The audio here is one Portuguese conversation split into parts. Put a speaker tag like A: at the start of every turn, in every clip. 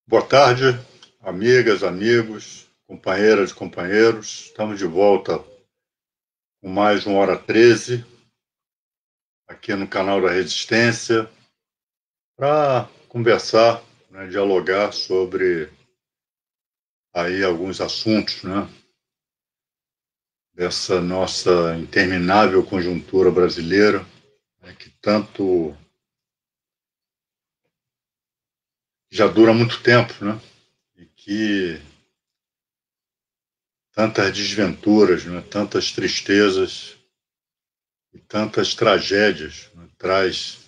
A: Boa tarde, amigas, amigos, companheiras e companheiros. Estamos de volta com mais um Hora 13, aqui no canal da Resistência, para conversar, dialogar sobre aí alguns assuntos, dessa nossa interminável conjuntura brasileira, que tanto já dura muito tempo, e que tantas desventuras, tantas tristezas e tantas tragédias traz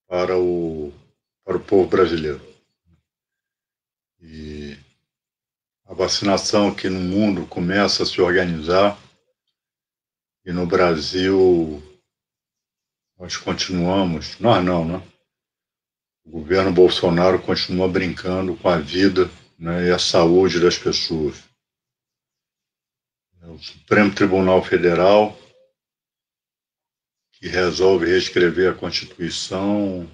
A: para o povo brasileiro. E a vacinação aqui no mundo começa a se organizar e no Brasil nós continuamos, nós não, O governo Bolsonaro continua brincando com a vida, e a saúde das pessoas. O Supremo Tribunal Federal, que resolve reescrever a Constituição,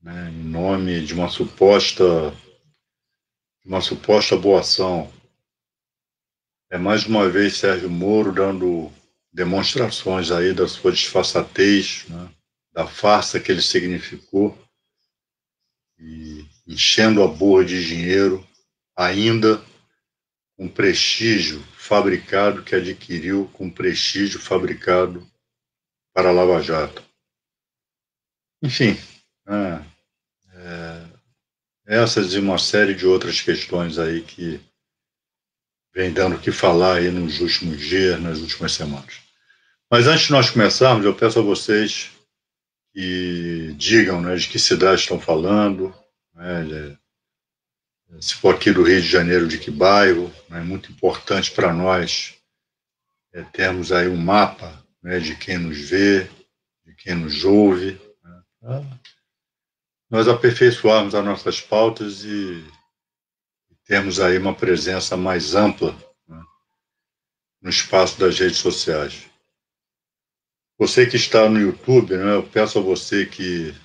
A: em nome de uma suposta boa ação. É mais uma vez Sérgio Moro dando demonstrações aí da sua disfarçatez, da farsa que ele significou, e enchendo a boa de dinheiro, ainda com prestígio fabricado, que adquiriu com prestígio fabricado para a Lava Jato. Enfim, essas e uma série de outras questões aí que vem dando o que falar aí nos últimos dias, nas últimas semanas. Mas antes de nós começarmos, eu peço a vocês que digam, de que cidade estão falando, se for aqui do Rio de Janeiro, de que bairro. É muito importante para nós termos aí um mapa, de quem nos vê, de quem nos ouve, nós aperfeiçoarmos as nossas pautas e termos aí uma presença mais ampla, no espaço das redes sociais. Você que está no YouTube, eu peço a você que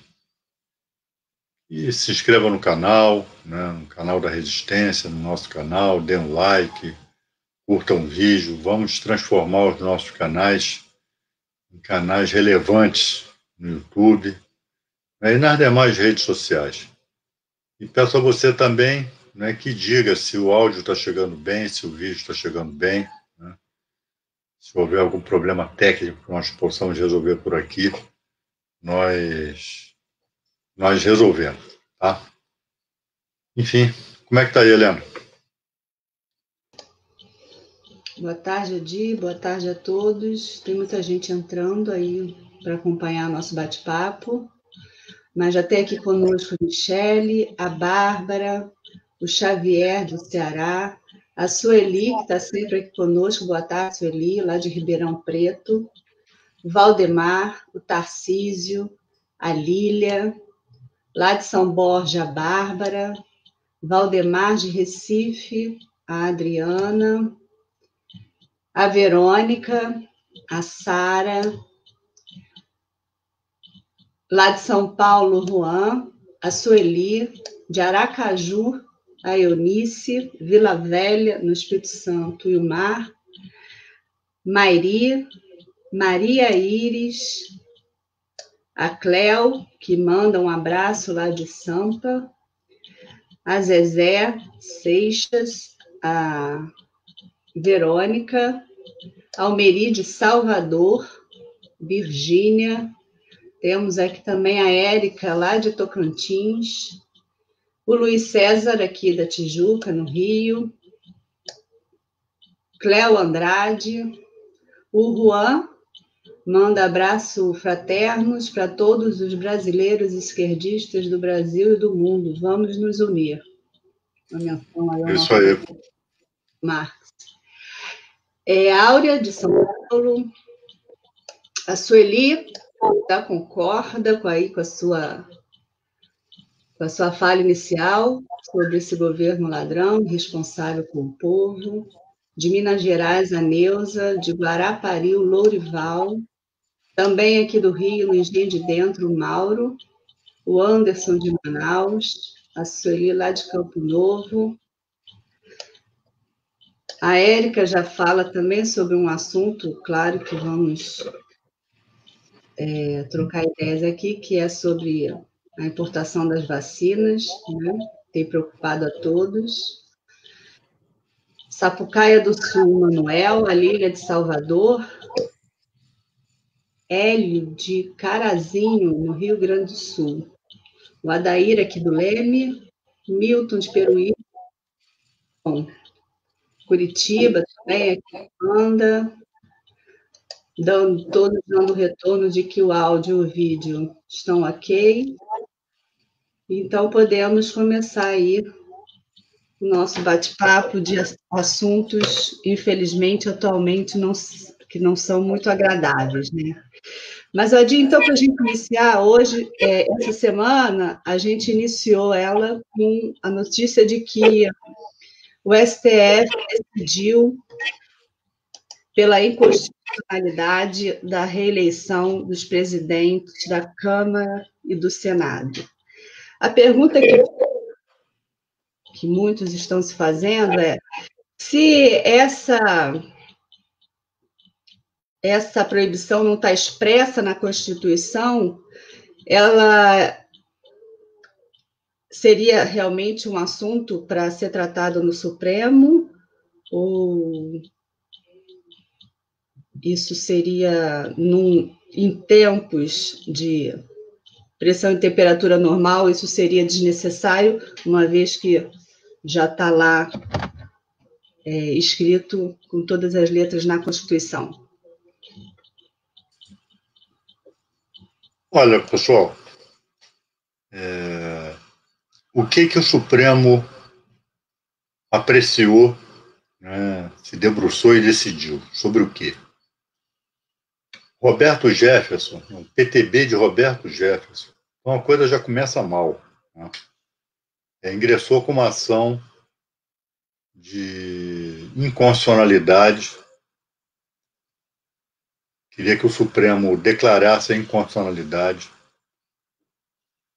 A: se inscreva no canal, no canal da Resistência, no nosso canal, dê um like, curta um vídeo, vamos transformar os nossos canais em canais relevantes no YouTube, e nas demais redes sociais. E peço a você também, que diga se o áudio está chegando bem, se o vídeo está chegando bem, se houver algum problema técnico que nós possamos resolver por aqui, nós resolvemos, tá? Enfim, como é que está aí, Helena?
B: Boa tarde, Adi. Boa tarde a todos. Tem muita gente entrando aí para acompanhar nosso bate-papo. Mas já tem aqui conosco a Michele, a Bárbara, o Xavier, do Ceará, a Sueli, que está sempre aqui conosco. Boa tarde, Sueli, lá de Ribeirão Preto. O Valdemar, o Tarcísio, a Lília, lá de São Borja, a Bárbara, Valdemar de Recife, a Adriana, a Verônica, a Sara, lá de São Paulo, Juan, a Sueli, de Aracaju, a Eunice, Vila Velha, no Espírito Santo, e o Mar, Mairi, Maria Iris, a Cléo, que manda um abraço lá de Sampa, a Zezé Seixas, a Verônica, Almeri de Salvador, Virgínia, temos aqui também a Érica, lá de Tocantins, o Luiz César, aqui da Tijuca, no Rio, Cléo Andrade, o Juan manda abraço fraternos para todos os brasileiros esquerdistas do Brasil e do mundo. Vamos nos unir. Uma menção aí ao
A: Isso aí.
B: Marx. Áurea, de São Paulo, a Sueli concorda com a sua fala inicial sobre esse governo ladrão, responsável com o povo. De Minas Gerais, a Neuza, de Guarapari, o Lourival, também aqui do Rio, no Engenho de Dentro, o Mauro, o Anderson de Manaus, a Sueli lá de Campo Novo. A Érica já fala também sobre um assunto, claro que vamos trocar ideias aqui, que é sobre a importação das vacinas, né? Tem preocupado a todos. Sapucaia do Sul, Manuel, a Lília de Salvador, Hélio de Carazinho, no Rio Grande do Sul, o Adair aqui do Leme, Milton de Peruíbe, Curitiba também, aqui anda, todos dando retorno de que o áudio e o vídeo estão ok. Então, podemos começar aí o nosso bate-papo de assuntos, infelizmente, atualmente, que não são muito agradáveis, né? Mas, Adi, então, para a gente iniciar, hoje, essa semana, a gente iniciou ela com a notícia de que o STF decidiu pela inconstitucionalidade da reeleição dos presidentes da Câmara e do Senado. A pergunta que muitos estão se fazendo é se essa proibição não está expressa na Constituição, ela seria realmente um assunto para ser tratado no Supremo, ou isso seria em tempos de pressão e temperatura normal, isso seria desnecessário, uma vez que já está lá escrito com todas as letras na Constituição?
A: Olha, pessoal, o que o Supremo apreciou, né, se debruçou e decidiu? Sobre o quê? Roberto Jefferson, o PTB de Roberto Jefferson, então a coisa já começa mal, né? Ingressou com uma ação de inconstitucionalidade, queria que o Supremo declarasse a inconstitucionalidade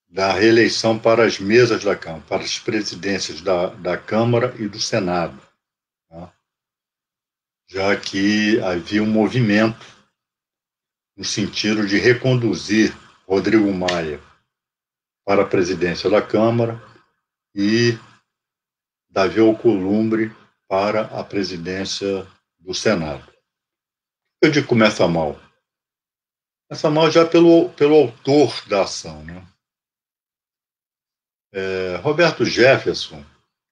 A: da reeleição para as mesas da Câmara, para as presidências da Câmara e do Senado, tá? Já que havia um movimento no sentido de reconduzir Rodrigo Maia para a presidência da Câmara e Davi Alcolumbre para a presidência do Senado. Eu digo que começa mal. Começa mal já pelo autor da ação, né? Roberto Jefferson,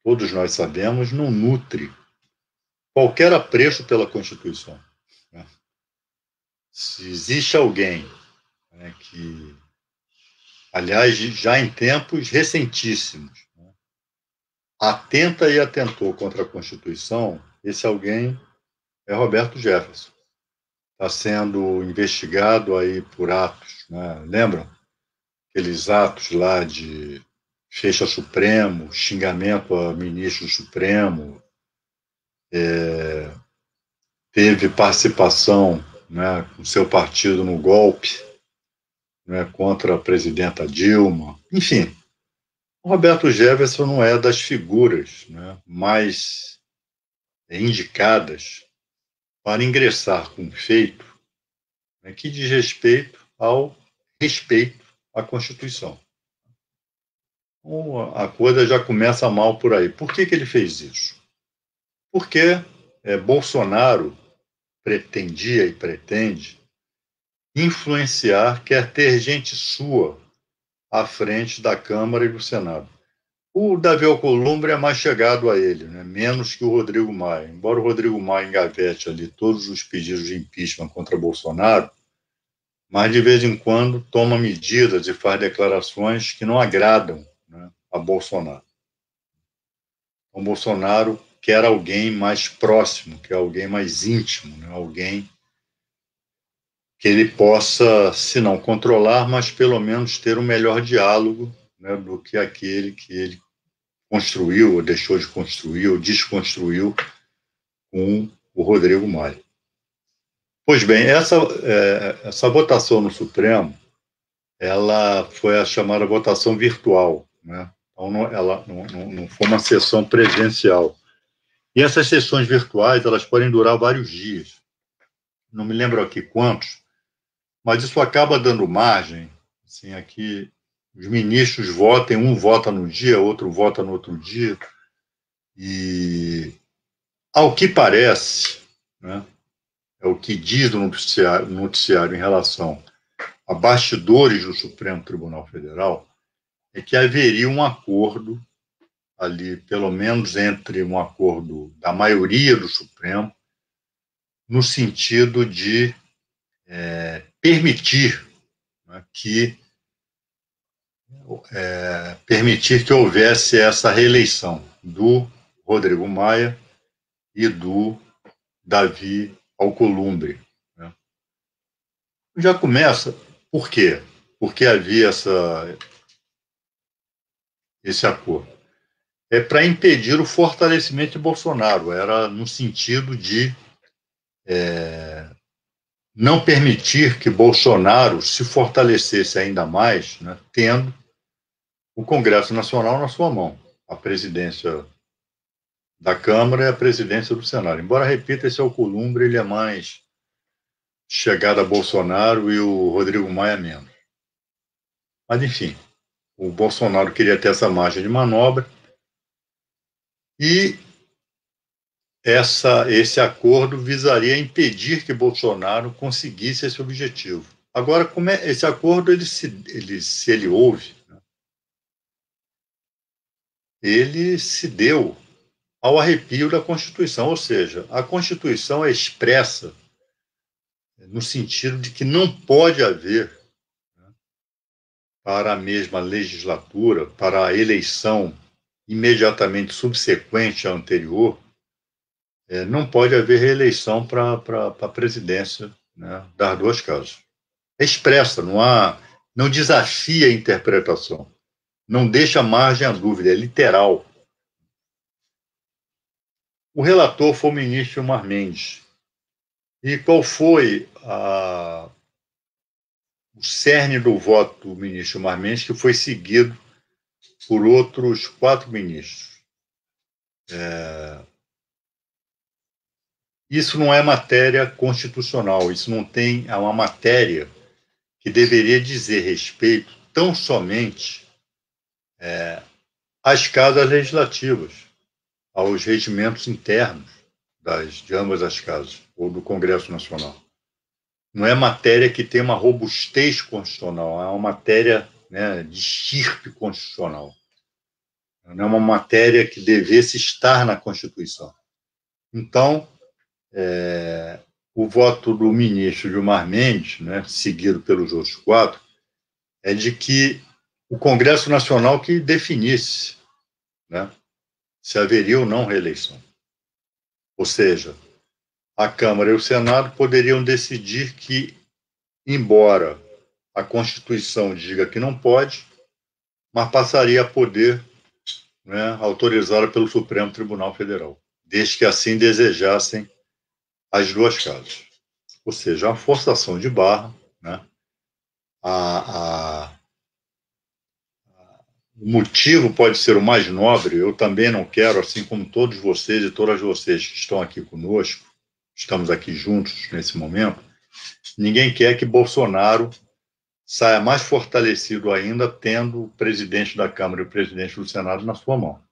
A: todos nós sabemos, não nutre qualquer apreço pela Constituição, né? Se existe alguém, né, que, aliás, já em tempos recentíssimos, né, atenta e atentou contra a Constituição, esse alguém é Roberto Jefferson. Está sendo investigado aí por atos, né? Lembram? Aqueles atos lá de fecha Supremo, xingamento a ministro do Supremo, teve participação, né, com seu partido no golpe, né, contra a presidenta Dilma. Enfim, o Roberto Jefferson não é das figuras, né, mais indicadas para ingressar com um feito, né, que diz respeito à Constituição. Então, a coisa já começa mal por aí. Por que ele fez isso? Porque Bolsonaro pretendia e pretende influenciar, quer ter gente sua à frente da Câmara e do Senado. O Davi Alcolumbre é mais chegado a ele, né? Menos que o Rodrigo Maia. Embora o Rodrigo Maia engavete ali todos os pedidos de impeachment contra Bolsonaro, mas de vez em quando toma medidas e faz declarações que não agradam, né, a Bolsonaro. O Bolsonaro quer alguém mais próximo, quer alguém mais íntimo, né, alguém que ele possa, se não controlar, mas pelo menos ter um melhor diálogo, né, do que aquele que ele construiu, ou deixou de construir, ou desconstruiu com o Rodrigo Maia. Pois bem, essa votação no Supremo, ela foi a chamada votação virtual, né? Então, ela não foi uma sessão presencial. E essas sessões virtuais, elas podem durar vários dias. Não me lembro aqui quantos, mas isso acaba dando margem, assim, aqui os ministros votem, um vota num dia, outro vota no outro dia, e ao que parece, né, é o que diz o noticiário em relação a bastidores do Supremo Tribunal Federal, é que haveria um acordo ali, pelo menos entre um acordo da maioria do Supremo, no sentido de permitir, né, permitir que houvesse essa reeleição do Rodrigo Maia e do Davi Alcolumbre. Né? Já começa, por quê? Porque havia esse acordo. É para impedir o fortalecimento de Bolsonaro, era no sentido de não permitir que Bolsonaro se fortalecesse ainda mais, né, tendo o Congresso Nacional na sua mão, a presidência da Câmara e a presidência do Senado. Embora, repita, esse Alcolumbre ele é mais chegado a Bolsonaro e o Rodrigo Maia menos. Mas, enfim, o Bolsonaro queria ter essa margem de manobra e esse acordo visaria impedir que Bolsonaro conseguisse esse objetivo. Agora, como é esse acordo, se ele houve, né, ele se deu ao arrepio da Constituição, ou seja, a Constituição é expressa no sentido de que não pode haver, né, para a mesma legislatura, para a eleição imediatamente subsequente à anterior, não pode haver reeleição para a presidência, né, das duas casas. É expressa, não desafia a interpretação, não deixa margem à dúvida, é literal. O relator foi o ministro Gilmar Mendes. E qual foi o cerne do voto do ministro Gilmar Mendes, que foi seguido por outros 4 ministros? Isso não é matéria constitucional, isso não tem, é uma matéria que deveria dizer respeito tão somente às casas legislativas, aos regimentos internos de ambas as casas, ou do Congresso Nacional. Não é matéria que tem uma robustez constitucional, é uma matéria, né, de estirpe constitucional. Não é uma matéria que devesse estar na Constituição. Então, o voto do ministro Gilmar Mendes, né, seguido pelos outros 4, é de que o Congresso Nacional que definisse, né, se haveria ou não reeleição. Ou seja, a Câmara e o Senado poderiam decidir que, embora a Constituição diga que não pode, mas passaria a poder, né, autorizada pelo Supremo Tribunal Federal, desde que assim desejassem as duas casas. Ou seja, a forçação de barra, né, o motivo pode ser o mais nobre, eu também não quero, assim como todos vocês e todas vocês que estão aqui conosco, estamos aqui juntos nesse momento, ninguém quer que Bolsonaro saia mais fortalecido ainda, tendo o presidente da Câmara e o presidente do Senado na sua mão.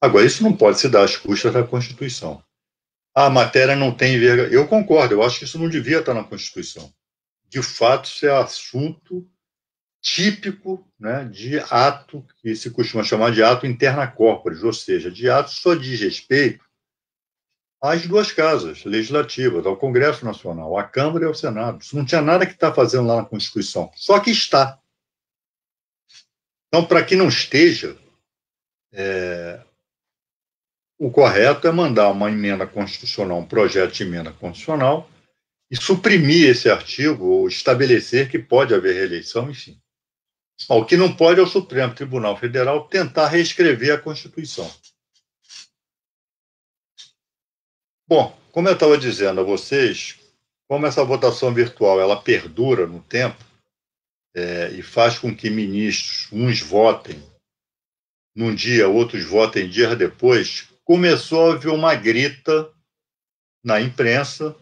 A: Agora, isso não pode se dar às custas da Constituição. A matéria não tem envergadura. Eu concordo, eu acho que isso não devia estar na Constituição. De fato, isso é assunto típico, né, de ato que se costuma chamar de ato interna corporis, ou seja, de ato que só diz respeito às duas casas legislativas, ao Congresso Nacional, à Câmara e ao Senado. Isso não tinha nada que está fazendo lá na Constituição, só que está. Então, para que não esteja, o correto é mandar uma emenda constitucional, um projeto de emenda constitucional, e suprimir esse artigo, ou estabelecer que pode haver reeleição, enfim. O que não pode é o Supremo Tribunal Federal tentar reescrever a Constituição. Bom, como eu estava dizendo a vocês, como essa votação virtual ela perdura no tempo, e faz com que ministros, uns votem num dia, outros votam em dias depois, começou a haver uma grita na imprensa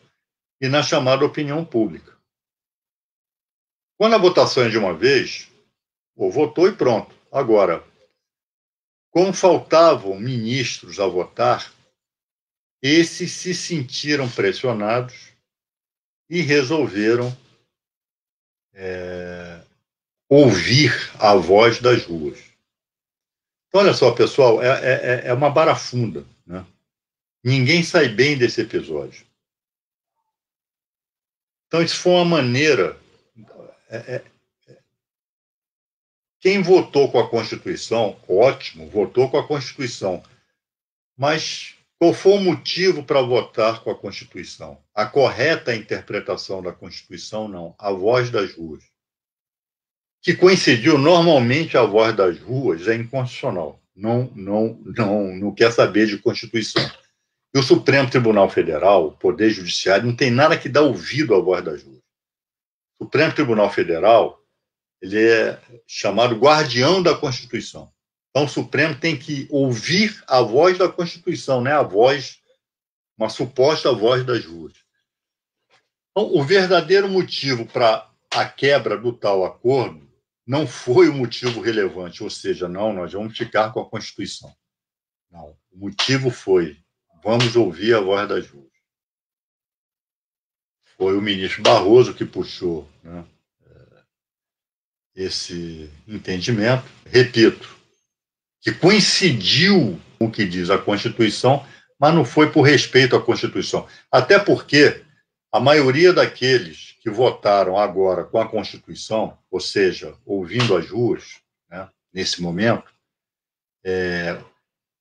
A: e na chamada opinião pública. Quando a votação é de uma vez, votou e pronto. Agora, como faltavam ministros a votar, esses se sentiram pressionados e resolveram ouvir a voz das ruas. Então, olha só, pessoal, é uma barafunda, né? Ninguém sai bem desse episódio. Então, isso foi uma maneira... Quem votou com a Constituição, ótimo, votou com a Constituição. Mas qual foi o motivo para votar com a Constituição? A correta interpretação da Constituição, não. A voz das ruas. Que coincidiu, normalmente a voz das ruas é inconstitucional. Não quer saber de Constituição. E o Supremo Tribunal Federal, o Poder Judiciário, não tem nada que dar ouvido à voz das ruas. O Supremo Tribunal Federal, ele é chamado guardião da Constituição. Então, o Supremo tem que ouvir a voz da Constituição, né? A voz, uma suposta voz das ruas. Então, o verdadeiro motivo para a quebra do tal acordo não foi o motivo relevante, ou seja, não, nós vamos ficar com a Constituição. Não, o motivo foi, vamos ouvir a voz das ruas. Foi o ministro Barroso que puxou, né, esse entendimento. Repito, que coincidiu com o que diz a Constituição, mas não foi por respeito à Constituição. Até porque a maioria daqueles que votaram agora com a Constituição, ou seja, ouvindo as ruas, né, nesse momento,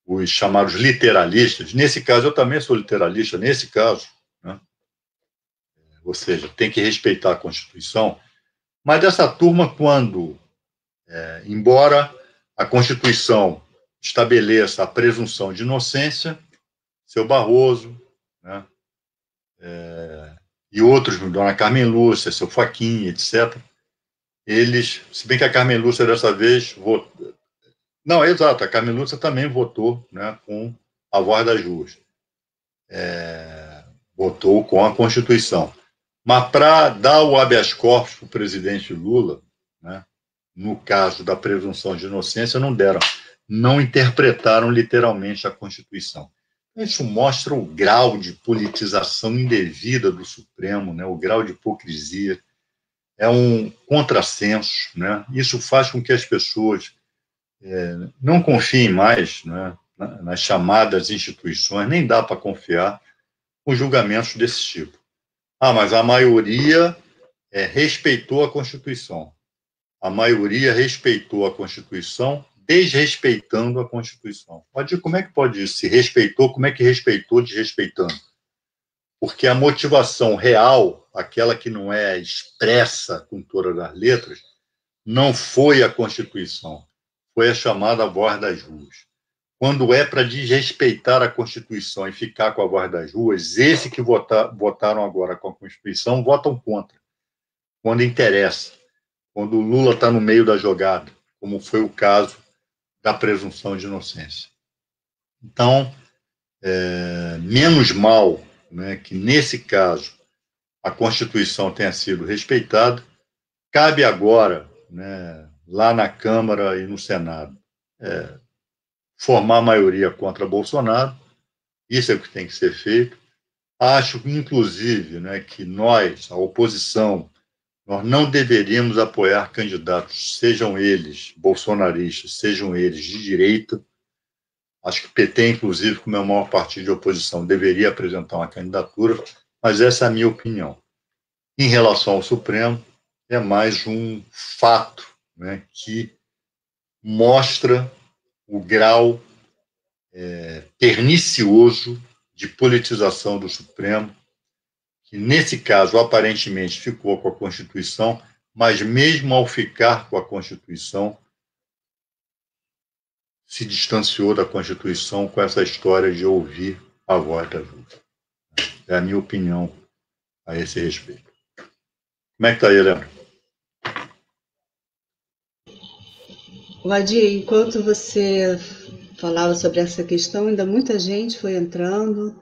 A: os chamados literalistas, nesse caso eu também sou literalista, nesse caso, né, ou seja, tem que respeitar a Constituição, mas dessa turma, quando, embora a Constituição estabeleça a presunção de inocência, seu Barroso, né, e outros, Dona Carmen Lúcia, seu Fachin, etc., eles, se bem que a Carmen Lúcia dessa vez votou... Não, é exato, a Carmen Lúcia também votou, né, com a voz das ruas. Votou com a Constituição. Mas para dar o habeas corpus para o presidente Lula, né, no caso da presunção de inocência, não deram. Não interpretaram literalmente a Constituição. Isso mostra o grau de politização indevida do Supremo, né, o grau de hipocrisia. É um contrassenso, né? Isso faz com que as pessoas não confiem mais, né, nas chamadas instituições, nem dá para confiar com julgamentos desse tipo. Mas a maioria respeitou a Constituição. A maioria respeitou a Constituição, desrespeitando a Constituição. Como é que pode isso? Se respeitou, como é que respeitou desrespeitando? Porque a motivação real, aquela que não é expressa com todas as letras, não foi a Constituição, foi a chamada voz das ruas. Quando é para desrespeitar a Constituição e ficar com a voz das ruas, esses que votaram agora com a Constituição votam contra, quando interessa, quando o Lula está no meio da jogada, como foi o caso da presunção de inocência. Então, menos mal, né, que nesse caso a Constituição tenha sido respeitada. Cabe agora, né, lá na Câmara e no Senado, formar maioria contra Bolsonaro. Isso é o que tem que ser feito. Acho, inclusive, né, que nós, a oposição, nós não deveríamos apoiar candidatos, sejam eles bolsonaristas, sejam eles de direita. Acho que o PT, inclusive, como é o maior partido de oposição, deveria apresentar uma candidatura, mas essa é a minha opinião. Em relação ao Supremo, é mais um fato, né, que mostra o grau pernicioso de politização do Supremo, que nesse caso aparentemente ficou com a Constituição, mas mesmo ao ficar com a Constituição, se distanciou da Constituição com essa história de ouvir a voz da ruas. É a minha opinião a esse respeito. Como é que está aí, Helena?
B: Vadir, enquanto você falava sobre essa questão, ainda muita gente foi entrando.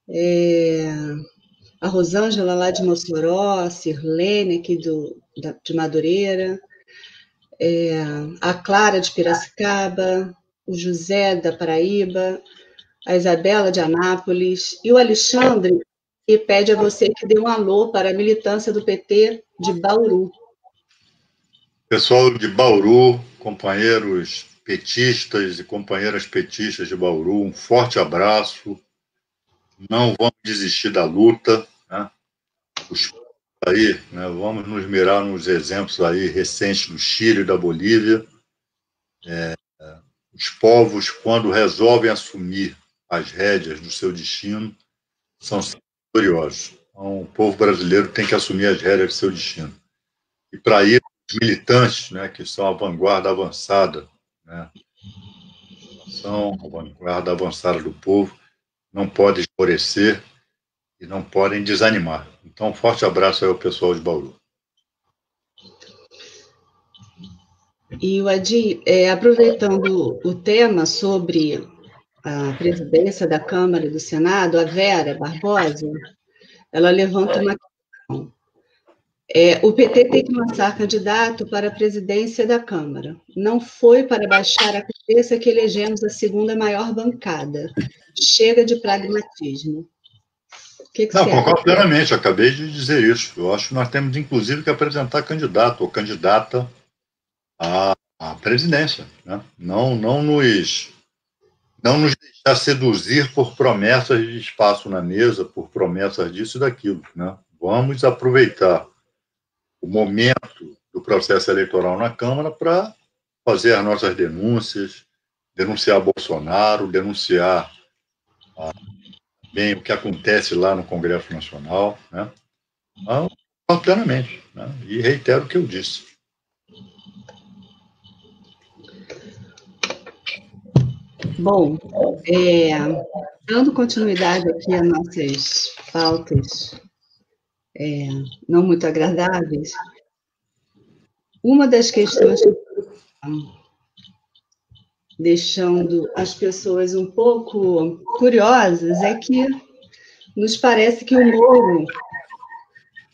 B: É, a Rosângela lá de Mossoró, a Sirlene aqui de Madureira, a Clara de Piracicaba, o José da Paraíba, a Isabela de Anápolis e o Alexandre, que pede a você que dê um alô para a militância do PT de Bauru.
A: Pessoal de Bauru, companheiros petistas e companheiras petistas de Bauru, um forte abraço. Não vamos desistir da luta, né? Os aí, né, vamos nos mirar nos exemplos aí recentes do Chile e da Bolívia. Os povos, quando resolvem assumir as rédeas do seu destino, são sempre vitoriosos. Então, o povo brasileiro tem que assumir as rédeas do seu destino. E para isso, os militantes, né, que são a vanguarda avançada, né, são a vanguarda avançada do povo, não podem esmorecer e não podem desanimar. Então, um forte abraço aí ao pessoal de Bauru.
B: E o Adi, aproveitando o tema sobre a presidência da Câmara e do Senado, a Vera Barbosa, ela levanta uma questão. O PT tem que lançar candidato para a presidência da Câmara. Não foi para baixar a cabeça que elegemos a segunda maior bancada. Chega de pragmatismo. O que
A: Não,
B: você acha?
A: concordo plenamente, acabei de dizer isso. Eu acho que nós temos, inclusive, que apresentar candidato ou candidata à presidência. Né? Não nos deixar seduzir por promessas de espaço na mesa, por promessas disso e daquilo. Né? Vamos aproveitar o momento do processo eleitoral na Câmara para fazer as nossas denúncias, denunciar Bolsonaro, denunciar bem o que acontece lá no Congresso Nacional. Né? Então, plenamente. Né? E reitero o que eu disse.
B: Bom, dando continuidade aqui às nossas pautas não muito agradáveis, uma das questões que estão deixando as pessoas um pouco curiosas é que nos parece que o Moro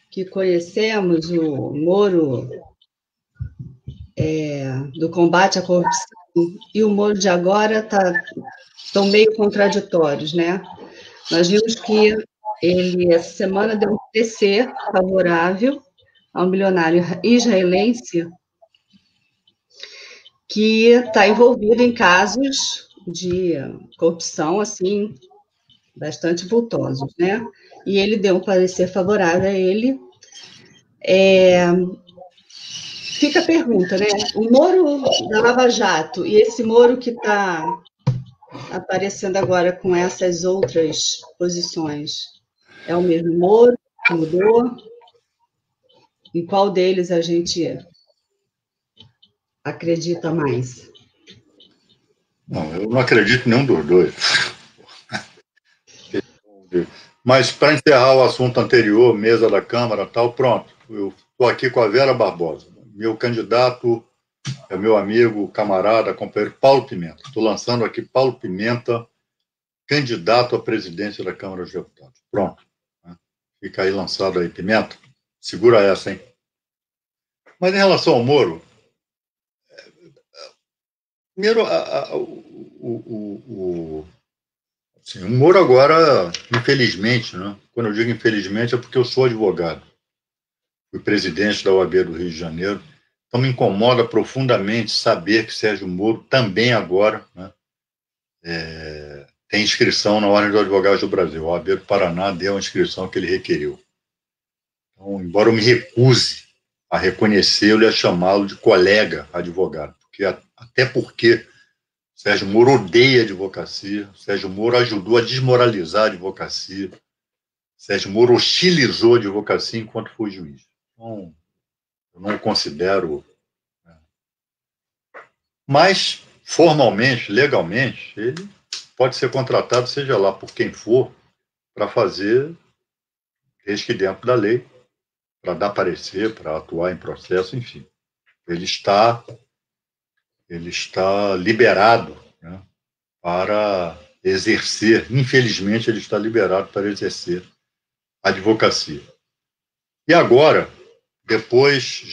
B: que conhecemos, o Moro do combate à corrupção e o Moro de agora estão meio contraditórios, né? Nós vimos que ele, essa semana, deu um parecer favorável ao milionário israelense que está envolvido em casos de corrupção, assim, bastante vultosos, né? E ele deu um parecer favorável a ele. Fica a pergunta, né? O Moro da Lava Jato e esse Moro que está aparecendo agora com essas outras posições, é o mesmo Moro que mudou? Em qual deles a gente acredita mais?
A: Não, eu não acredito em nenhum dos dois. Mas, para encerrar o assunto anterior, mesa da Câmara tal, pronto. Eu estou aqui com a Vera Barbosa. Meu candidato é meu amigo, camarada, companheiro Paulo Pimenta. Estou lançando aqui Paulo Pimenta, candidato à presidência da Câmara dos Deputados. Pronto. Fica aí lançado aí, Pimenta. Segura essa, hein? Mas em relação ao Moro, primeiro, assim, o Moro agora, infelizmente, né? Quando eu digo infelizmente é porque eu sou advogado. Fui presidente da OAB do Rio de Janeiro. Então me incomoda profundamente saber que Sérgio Moro também agora, né, tem inscrição na Ordem dos Advogados do Brasil. A OAB do Paraná deu a inscrição que ele requeriu. Então, embora eu me recuse a reconhecê-lo e a chamá-lo de colega advogado, até porque Sérgio Moro odeia a advocacia, Sérgio Moro ajudou a desmoralizar a advocacia, Sérgio Moro hostilizou a advocacia enquanto foi juiz. Então, eu não o considero. Mas, formalmente, legalmente, ele pode ser contratado, seja lá por quem for, para fazer, desde que dentro da lei, para dar parecer, para atuar em processo, enfim. Ele está ele está liberado, né, para exercer, infelizmente ele está liberado para exercer a advocacia. E agora, depois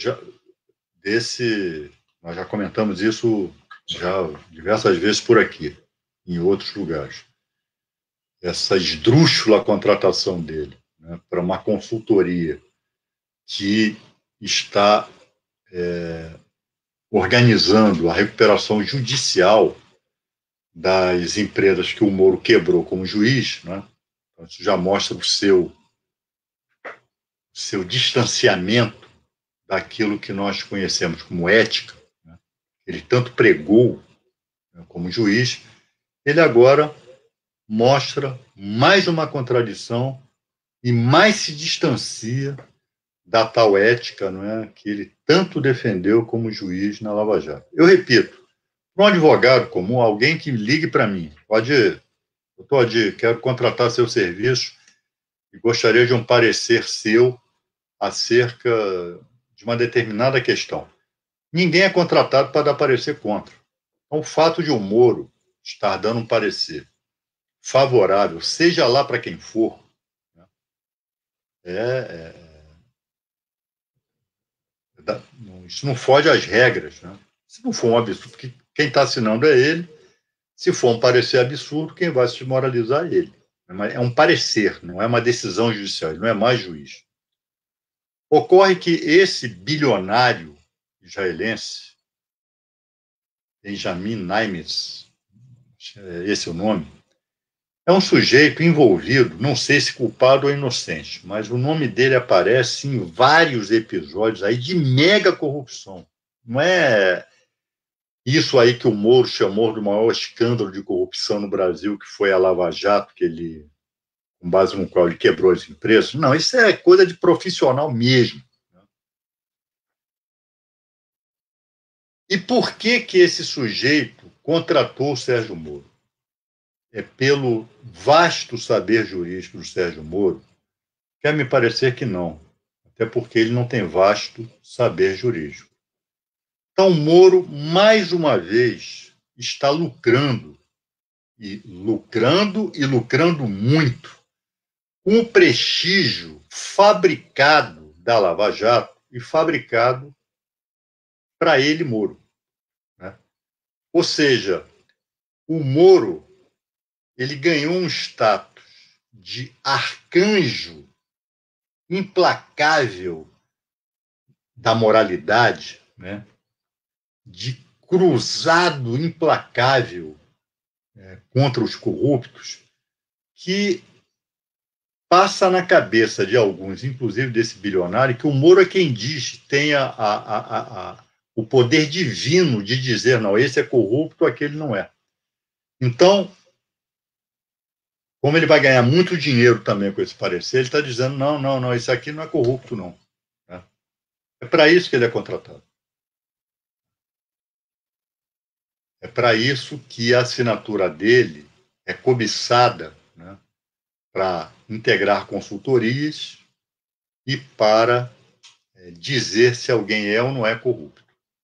A: nós já comentamos isso já diversas vezes por aqui, em outros lugares, essa esdrúxula contratação dele, né, para uma consultoria que está organizando a recuperação judicial das empresas que o Moro quebrou como juiz, né? Então, isso já mostra o seu distanciamento daquilo que nós conhecemos como ética, né? Ele tanto pregou, né, como juiz, ele agora mostra mais uma contradição e mais se distancia da tal ética, não é, que ele tanto defendeu como juiz na Lava Jato. Eu repito, para um advogado comum, alguém que ligue para mim, doutor Adir, quero contratar seu serviço e gostaria de um parecer seu acerca de uma determinada questão. Ninguém é contratado para dar parecer contra. Então, o fato de o Moro estar dando um parecer favorável, seja lá para quem for, né, isso não foge às regras. Né? Se não for um absurdo, porque quem está assinando é ele. Se for um parecer absurdo, quem vai se desmoralizar é ele. É um parecer, não é uma decisão judicial, ele não é mais juiz. Ocorre que esse bilionário israelense, Benjamin Nemitz, esse é o nome, é um sujeito envolvido, não sei se culpado ou inocente, mas o nome dele aparece em vários episódios aí de mega corrupção. Não é isso aí que o Moro chamou do maior escândalo de corrupção no Brasil, que foi a Lava Jato, com base no qual ele quebrou as empresas. Não, isso é coisa de profissional mesmo. E por que esse sujeito contratou o Sérgio Moro? É pelo vasto saber jurídico do Sérgio Moro? Quer me parecer que não, até porque ele não tem vasto saber jurídico. Então, Moro, mais uma vez, está lucrando muito, com o prestígio fabricado da Lava Jato e fabricado para ele, Moro. Né? Ou seja, o Moro ele ganhou um status de arcanjo implacável da moralidade, né? De cruzado implacável contra os corruptos, que passa na cabeça de alguns, inclusive desse bilionário, que o Moro é quem diz, tem o poder divino de dizer, não, esse é corrupto, aquele não é. Então, como ele vai ganhar muito dinheiro também com esse parecer, ele está dizendo, não, esse aqui não é corrupto, não. É para isso que ele é contratado. É para isso que a assinatura dele é cobiçada, né, para integrar consultorias e para dizer se alguém é ou não é corrupto,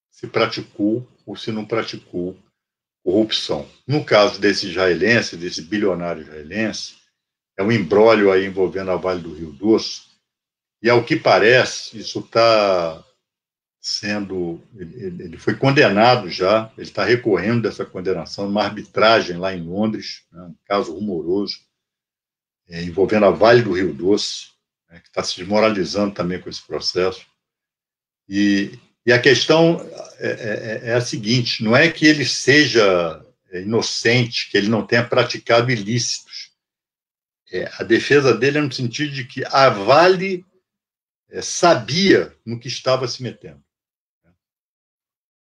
A: se praticou ou se não praticou corrupção. No caso desse israelense, desse bilionário israelense, é um imbróglio aí envolvendo a Vale do Rio Doce, e ao que parece, isso está sendo... Ele foi condenado já, ele está recorrendo dessa condenação, numa arbitragem lá em Londres, né, um caso rumoroso, envolvendo a Vale do Rio Doce, né, que está se desmoralizando também com esse processo. E a questão é a seguinte, não é que ele seja inocente, que ele não tenha praticado ilícitos. A defesa dele é no sentido de que a Vale sabia no que estava se metendo.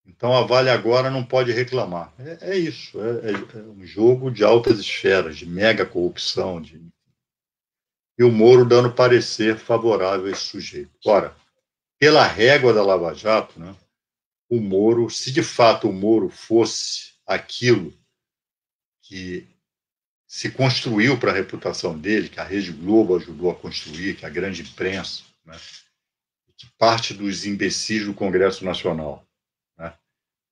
A: Então a Vale agora não pode reclamar. É isso, é um jogo de altas esferas, de mega corrupção, e o Moro dando parecer favorável a esse sujeito. Ora, pela régua da Lava Jato, né, o Moro, se de fato o Moro fosse aquilo que se construiu para a reputação dele, que a Rede Globo ajudou a construir, que a grande imprensa, né, que parte dos imbecis do Congresso Nacional, né,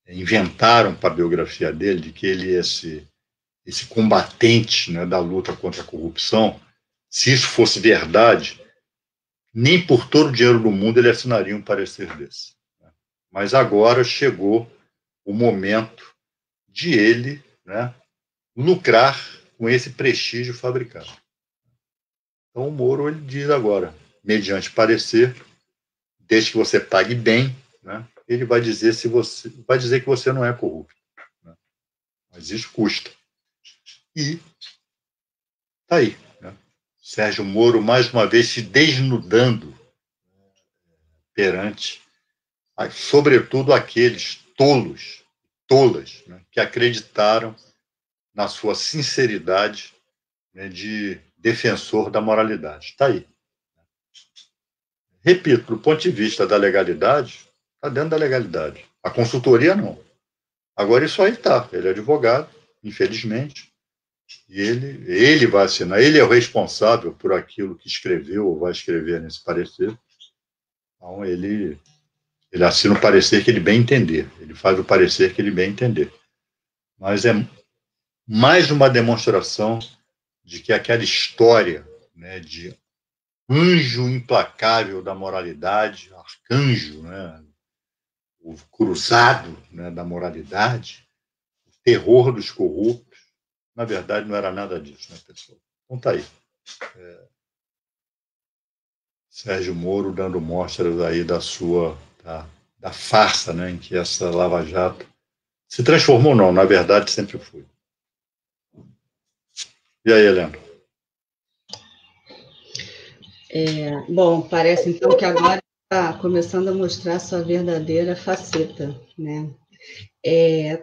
A: inventaram para a biografia dele, de que ele é esse combatente, né, da luta contra a corrupção, se isso fosse verdade, nem por todo o dinheiro do mundo ele assinaria um parecer desse. Mas agora chegou o momento de ele, né, lucrar com esse prestígio fabricado. Então o Moro ele diz agora, mediante parecer, desde que você pague bem, né, ele vai dizer que você não é corrupto, né, mas isso custa. E tá aí, né? Sérgio Moro mais uma vez se desnudando perante, sobretudo aqueles tolas, né, que acreditaram na sua sinceridade, né, de defensor da moralidade. Está aí. Repito, do ponto de vista da legalidade, está dentro da legalidade. A consultoria, não. Agora, isso aí está. Ele é advogado, infelizmente, e ele vai assinar. Ele é o responsável por aquilo que escreveu ou vai escrever nesse parecer. Então, ele assina o parecer que ele bem entender. Ele faz o parecer que ele bem entender. Mas é mais uma demonstração de que aquela história, né, de anjo implacável da moralidade, arcanjo, né, o cruzado, né, da moralidade, o terror dos corruptos, na verdade não era nada disso, né, pessoal? Então tá aí. Sérgio Moro dando mostras aí da farsa, né, em que essa Lava Jato se transformou, não, na verdade sempre foi. E aí, Helena?
B: Bom, parece então que agora está começando a mostrar sua verdadeira faceta, né?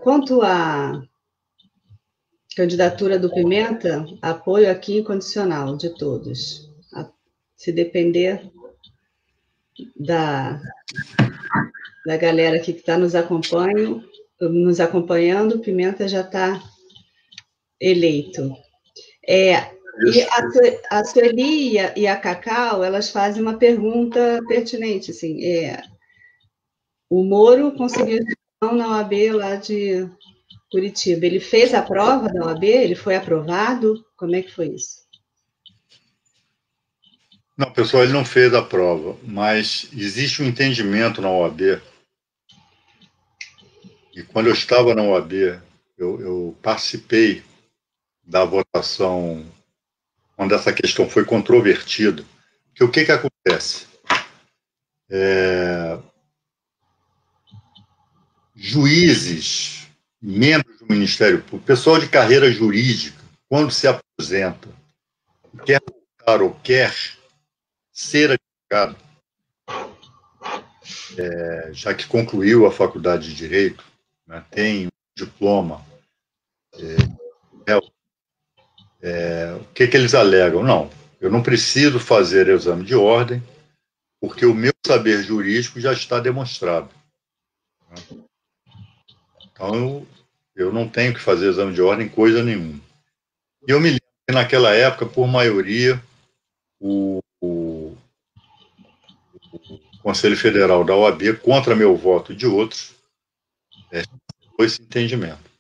B: Quanto à candidatura do Pimenta, apoio aqui incondicional de todos. Se depender da galera aqui que está nos acompanhando, o Pimenta já está eleito. E a Sueli e a Cacau, elas fazem uma pergunta pertinente, assim, o Moro conseguiu inscrição na OAB lá de Curitiba. Ele fez a prova da OAB? Ele foi aprovado? Como é que foi isso?
A: Não, pessoal, ele não fez a prova, mas existe um entendimento na OAB. E quando eu estava na OAB, eu participei da votação quando essa questão foi controvertida. Porque o que acontece? Juízes, membros do Ministério Público, pessoal de carreira jurídica, quando se aposenta, quer voltar ou quer ser advogado, já que concluiu a faculdade de Direito, né, tem um diploma, o que eles alegam? Não, eu não preciso fazer exame de ordem, porque o meu saber jurídico já está demonstrado. Então, eu não tenho que fazer exame de ordem, coisa nenhuma. E eu me lembro que, naquela época, por maioria, o Conselho Federal da OAB, contra meu voto e de outros, foi esse entendimento.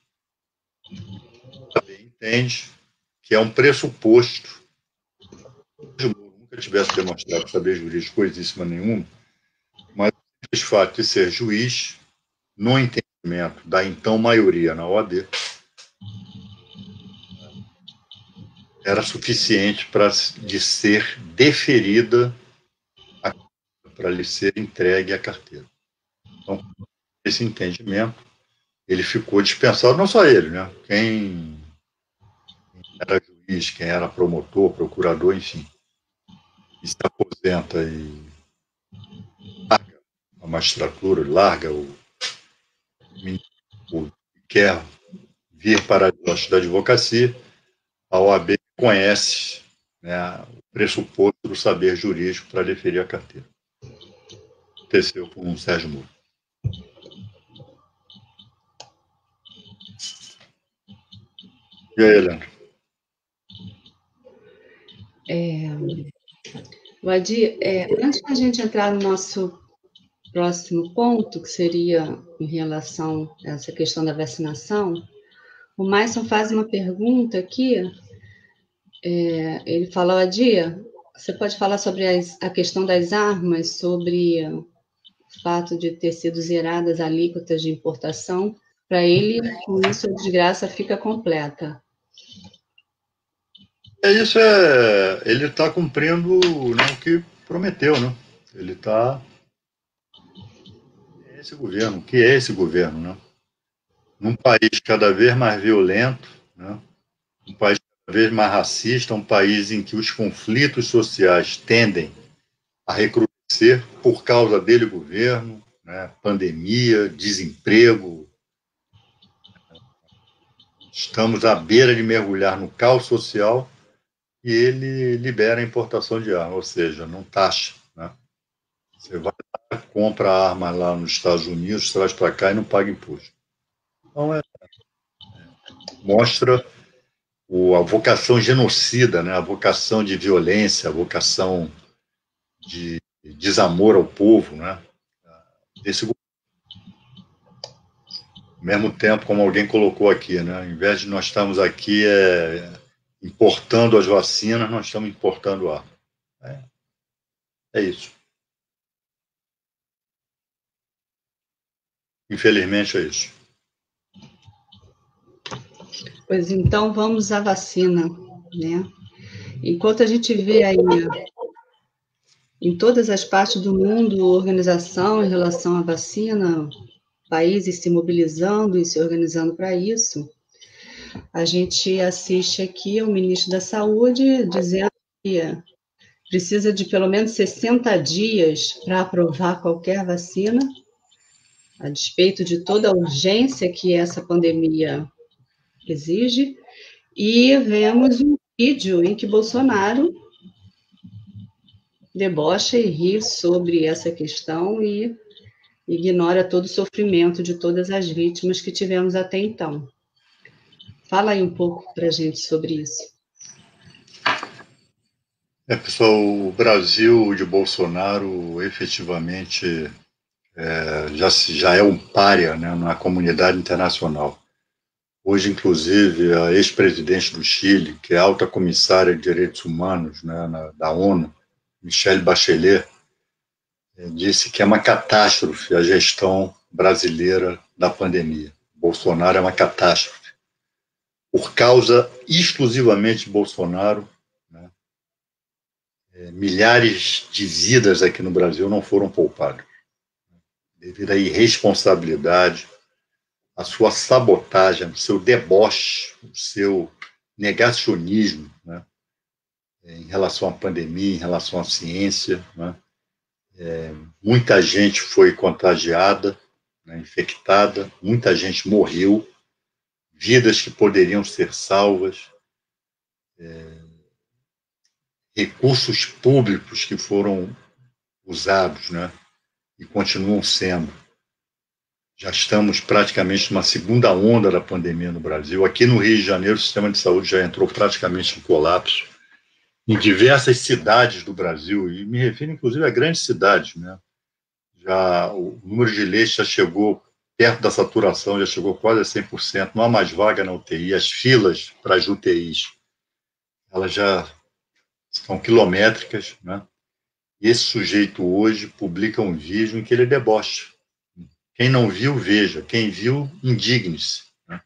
A: A OAB entende que é um pressuposto, se o Moro nunca tivesse demonstrado saber jurídico coisíssima nenhuma, mas o fato de ser juiz, no entendimento da então maioria na OAB, era suficiente de ser deferida, para lhe ser entregue a carteira. Então, esse entendimento, ele ficou dispensado, não só ele, né? Quem era juiz, quem era promotor, procurador, enfim, e se aposenta e larga a magistratura, larga quer vir para a advocacia, a OAB conhece, né, o pressuposto do saber jurídico para deferir a carteira. Aconteceu com o Sérgio Moro. E aí, Helena?
B: Vadir, antes da gente entrar no nosso próximo ponto, que seria em relação a essa questão da vacinação, o Maison faz uma pergunta aqui. Ele falou, Adia, você pode falar sobre a questão das armas, sobre o fato de ter sido zeradas alíquotas de importação? Para ele, com isso, a desgraça fica completa.
A: Isso ele está cumprindo, né, o que prometeu, né? Ele está esse governo, o que é esse governo, né? Num país cada vez mais violento, né? Um país cada vez mais racista, um país em que os conflitos sociais tendem a recrudescer por causa dele, governo, né? Pandemia, desemprego. Estamos à beira de mergulhar no caos social e ele libera a importação de armas, ou seja, não taxa, né? Você vai lá, compra a arma lá nos Estados Unidos, traz para cá e não paga imposto. Então, mostra a vocação genocida, né? A vocação de violência, a vocação de desamor ao povo, né? Desse ao mesmo tempo, como alguém colocou aqui, né? Ao invés de nós estarmos aqui importando as vacinas, nós estamos importando arma. É isso. Infelizmente é isso.
B: Pois então, vamos à vacina, né? Enquanto a gente vê aí em todas as partes do mundo organização em relação à vacina, países se mobilizando e se organizando para isso, a gente assiste aqui o ministro da Saúde dizendo que precisa de pelo menos 60 dias para aprovar qualquer vacina, a despeito de toda a urgência que essa pandemia exige, e vemos um vídeo em que Bolsonaro debocha e ri sobre essa questão e ignora todo o sofrimento de todas as vítimas que tivemos até então. Fala aí um pouco para a gente sobre isso.
A: Pessoal, o Brasil de Bolsonaro efetivamente já é um pária, né, na comunidade internacional. Hoje, inclusive, a ex-presidente do Chile, que é alta comissária de direitos humanos, né, da ONU, Michelle Bachelet, disse que é uma catástrofe a gestão brasileira da pandemia. Bolsonaro é uma catástrofe. Por causa exclusivamente de Bolsonaro, né, milhares de vidas aqui no Brasil não foram poupadas. Devido à irresponsabilidade, a sua sabotagem, o seu deboche, o seu negacionismo, né, em relação à pandemia, em relação à ciência, né. Muita gente foi contagiada, né, infectada, muita gente morreu, vidas que poderiam ser salvas, recursos públicos que foram usados, né, e continuam sendo. Já estamos praticamente numa segunda onda da pandemia no Brasil. Aqui no Rio de Janeiro, o sistema de saúde já entrou praticamente em colapso. Em diversas cidades do Brasil, e me refiro inclusive a grandes cidades, né? Já o número de leitos já chegou perto da saturação, já chegou quase a 100%, não há mais vaga na UTI, as filas para as UTIs, elas já estão quilométricas, né? E esse sujeito hoje publica um vídeo em que ele debocha. Quem não viu, veja. Quem viu, indigne-se. Né?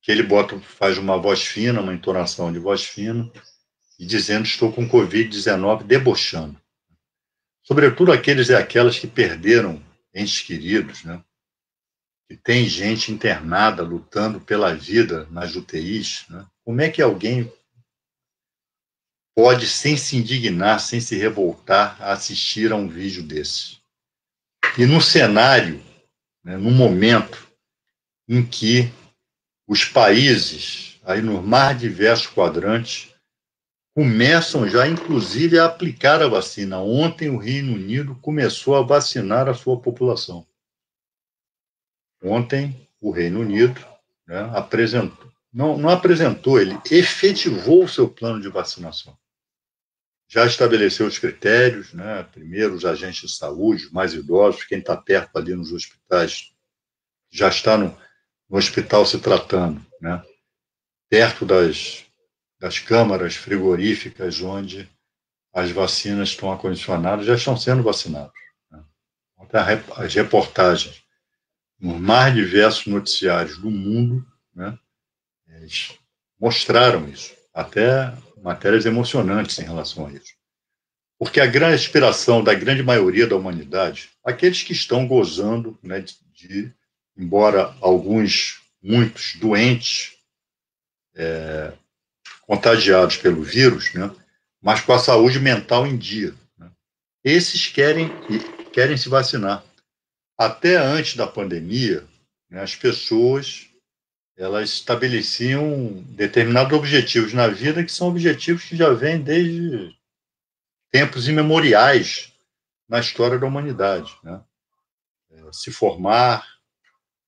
A: Que ele faz uma voz fina, uma entonação de voz fina, e dizendo estou com Covid-19, debochando. Sobretudo aqueles e aquelas que perderam entes queridos, né? Que tem gente internada lutando pela vida nas UTIs. Né? Como é que alguém pode, sem se indignar, sem se revoltar, assistir a um vídeo desse? E no cenário, né, no momento em que os países, aí nos mais diversos quadrantes, começam já, inclusive, a aplicar a vacina. Ontem, o Reino Unido começou a vacinar a sua população. Ontem, o Reino Unido, né, apresentou, não apresentou, ele efetivou o seu plano de vacinação. já estabeleceu os critérios, né? Primeiro, os agentes de saúde, os mais idosos, quem está perto ali nos hospitais, já está no hospital se tratando, né? Perto das câmaras frigoríficas onde as vacinas estão acondicionadas, já estão sendo vacinados, né? As reportagens nos mais diversos noticiários do mundo, né, eles mostraram isso, até matérias emocionantes em relação a isso. Porque a grande aspiração da grande maioria da humanidade, aqueles que estão gozando, né, embora muitos doentes, contagiados pelo vírus, né, mas com a saúde mental em dia, né, esses querem se vacinar. Até antes da pandemia, né, as pessoas elas estabeleciam determinados objetivos na vida que são objetivos que já vêm desde tempos imemoriais na história da humanidade, né? Se formar,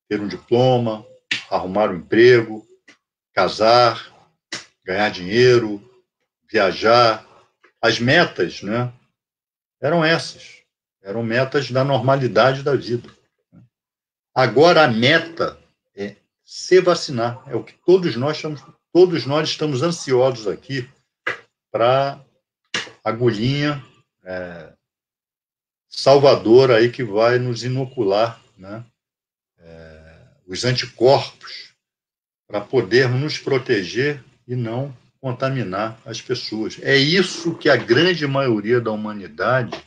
A: ter um diploma, arrumar um emprego, casar, ganhar dinheiro, viajar. As metas, né, eram essas. Eram metas da normalidade da vida. Agora a meta é se vacinar. É o que todos nós estamos ansiosos aqui para agulhinha salvadora aí que vai nos inocular, né, os anticorpos para podermos nos proteger e não contaminar as pessoas. É isso que a grande maioria da humanidade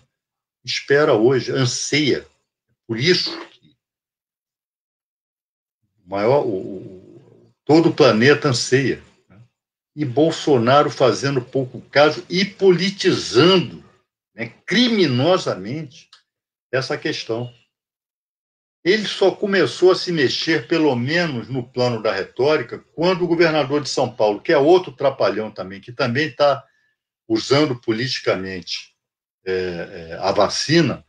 A: espera hoje, anseia. Por isso que todo o planeta anseia. E Bolsonaro fazendo pouco caso e politizando, né, criminosamente essa questão. Ele só começou a se mexer, pelo menos no plano da retórica, quando o governador de São Paulo, que é outro trapalhão também, que também está usando politicamente a vacina,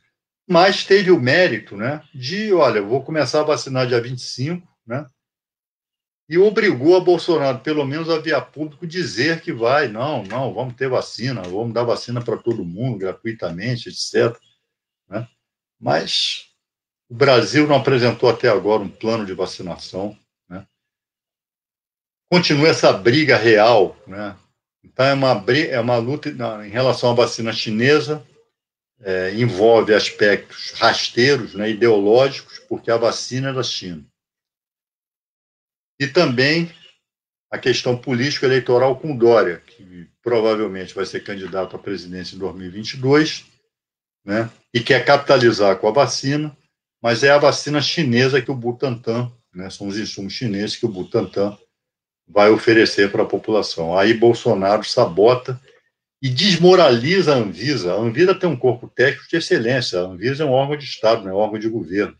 A: mas teve o mérito, né, de, olha, eu vou começar a vacinar dia 25, né, e obrigou a Bolsonaro, pelo menos a via público, dizer que vai, não, vamos ter vacina, vamos dar vacina para todo mundo, gratuitamente, etc. Né? Mas o Brasil não apresentou até agora um plano de vacinação, né? Continua essa briga real, né? Então é uma luta em relação à vacina chinesa, envolve aspectos rasteiros, né, ideológicos, porque a vacina é da China. E também a questão político-eleitoral com Dória, que provavelmente vai ser candidato à presidência em 2022, né, e quer capitalizar com a vacina, mas é a vacina chinesa que o Butantan, né, são os insumos chineses que o Butantan vai oferecer para a população. Aí Bolsonaro sabota e desmoraliza a Anvisa. A Anvisa tem um corpo técnico de excelência, a Anvisa é um órgão de Estado, não é um órgão de governo,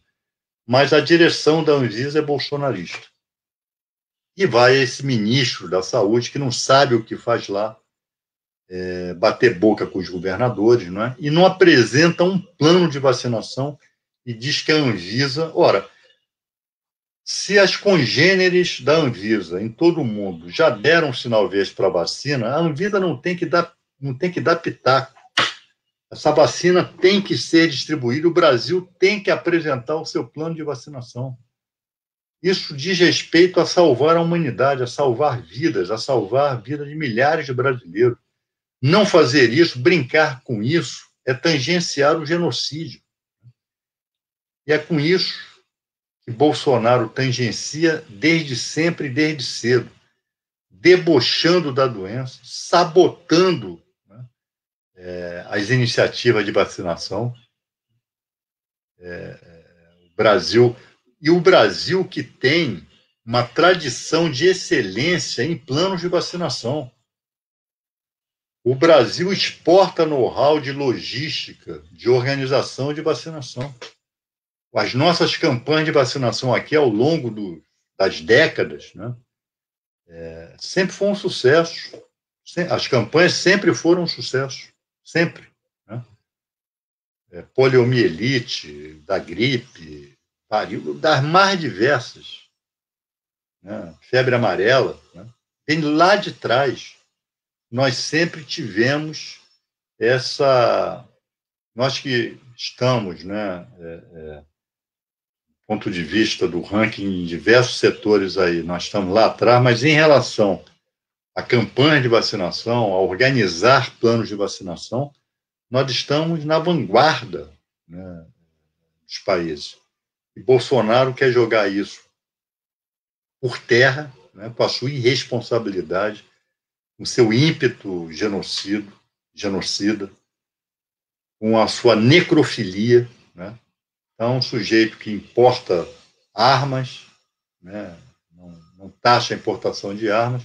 A: mas a direção da Anvisa é bolsonarista. E vai esse ministro da Saúde, que não sabe o que faz lá, bater boca com os governadores, não é? E não apresenta um plano de vacinação e diz que a Anvisa... Ora, se as congêneres da Anvisa em todo o mundo já deram um sinal verde para a vacina, a Anvisa não tem que dar pitaco. Essa vacina tem que ser distribuída, o Brasil tem que apresentar o seu plano de vacinação. Isso diz respeito a salvar a humanidade, a salvar vidas, a vida de milhares de brasileiros. Não fazer isso, brincar com isso, é tangenciar o genocídio. E é com isso que Bolsonaro tangencia desde sempre e desde cedo, debochando da doença, sabotando, né, as iniciativas de vacinação. O Brasil que tem uma tradição de excelência em planos de vacinação. O Brasil exporta know-how de logística, de organização de vacinação. As nossas campanhas de vacinação aqui, ao longo das décadas, né, sempre foi um sucesso. As campanhas sempre foram um sucesso. Sempre. Né? Poliomielite, da gripe, varíola, das mais diversas. Né? Febre amarela. Né? Vem lá de trás. Nós sempre tivemos nós que estamos, né, do ponto de vista do ranking em diversos setores aí, nós estamos lá atrás, mas em relação à campanha de vacinação, a organizar planos de vacinação, nós estamos na vanguarda, né, dos países. E Bolsonaro quer jogar isso por terra, né, com a sua irresponsabilidade, com o seu ímpeto genocida, com a sua necrofilia, né? Então, um sujeito que importa armas, né, não taxa a importação de armas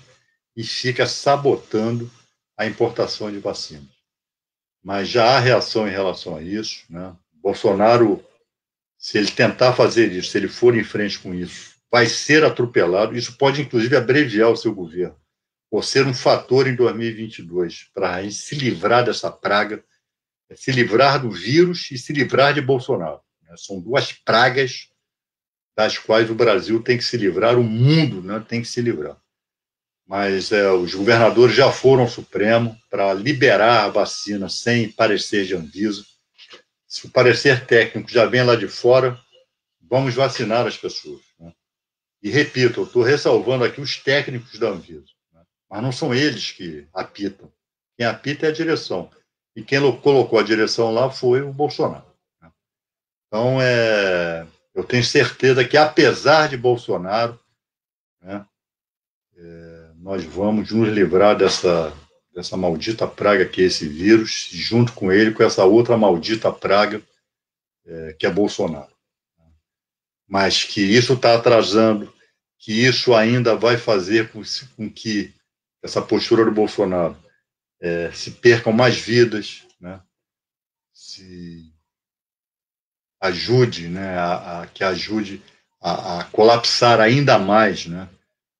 A: e fica sabotando a importação de vacinas. Mas já há reação em relação a isso, né? Bolsonaro, se ele tentar fazer isso, se ele for em frente com isso, vai ser atropelado. Isso pode, inclusive, abreviar o seu governo, ou ser um fator em 2022 para se livrar dessa praga, se livrar do vírus e se livrar de Bolsonaro. São duas pragas das quais o Brasil tem que se livrar, o mundo, né, tem que se livrar. Mas os governadores já foram ao Supremo para liberar a vacina sem parecer de Anvisa. Se o parecer técnico já vem lá de fora, vamos vacinar as pessoas, né? E repito, eu estou ressalvando aqui os técnicos da Anvisa, né? Mas não são eles que apitam. Quem apita é a direção. E quem colocou a direção lá foi o Bolsonaro, né? Então, eu tenho certeza que, apesar de Bolsonaro, né, nós vamos nos livrar dessa maldita praga que é esse vírus, junto com ele, com essa outra maldita praga que é Bolsonaro. Mas que isso está atrasando, que isso ainda vai fazer com que essa postura do Bolsonaro se percam mais vidas, né? Se ajude, né, que ajude a colapsar ainda mais, né,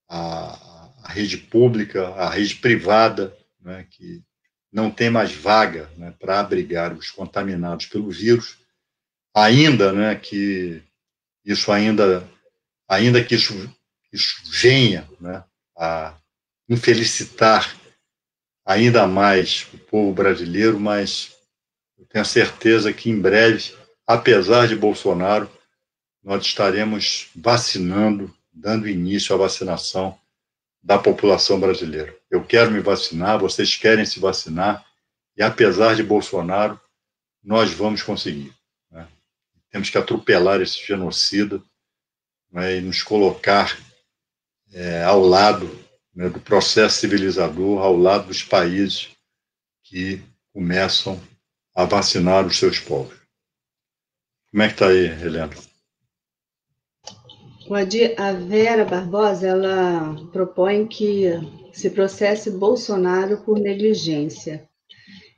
A: a rede pública, a rede privada, né, que não tem mais vaga, né, para abrigar os contaminados pelo vírus, ainda, né, que isso ainda que isso venha, né, a infelicitar ainda mais o povo brasileiro, mas eu tenho a certeza que em breve, apesar de Bolsonaro, nós estaremos vacinando, dando início à vacinação da população brasileira. Eu quero me vacinar, vocês querem se vacinar, e apesar de Bolsonaro, nós vamos conseguir, né? Temos que atropelar esse genocida, né, e nos colocar ao lado, né, do processo civilizador, ao lado dos países que começam a vacinar os seus povos. Como é que está aí, Helena?
B: A Vera Barbosa, ela propõe que se processe Bolsonaro por negligência.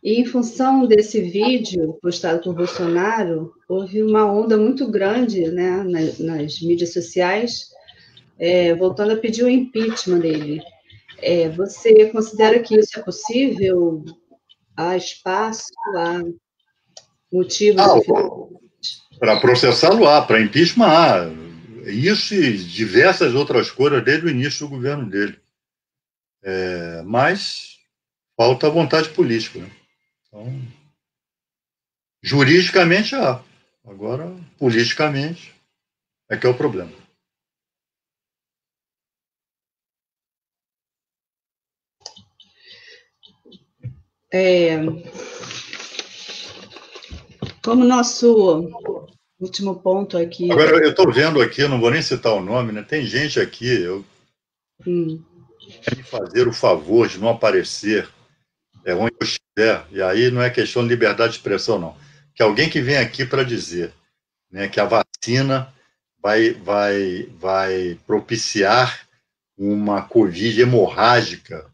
B: E em função desse vídeo postado por Bolsonaro, houve uma onda muito grande, né, nas mídias sociais, voltando a pedir o impeachment dele. Você considera que isso é possível? Há espaço, há motivo suficiente?
A: Para processá-lo há, para impeachment há. Isso e diversas outras coisas desde o início do governo dele. Mas falta vontade política, né? Então, juridicamente há. Agora, politicamente, é que é o problema.
B: Como nosso último ponto aqui.
A: Agora, eu estou vendo aqui, eu não vou nem citar o nome, né? Tem gente aqui, quer me fazer o favor de não aparecer onde eu estiver, e aí não é questão de liberdade de expressão, não. Que alguém que vem aqui para dizer, né, que a vacina vai propiciar uma Covid hemorrágica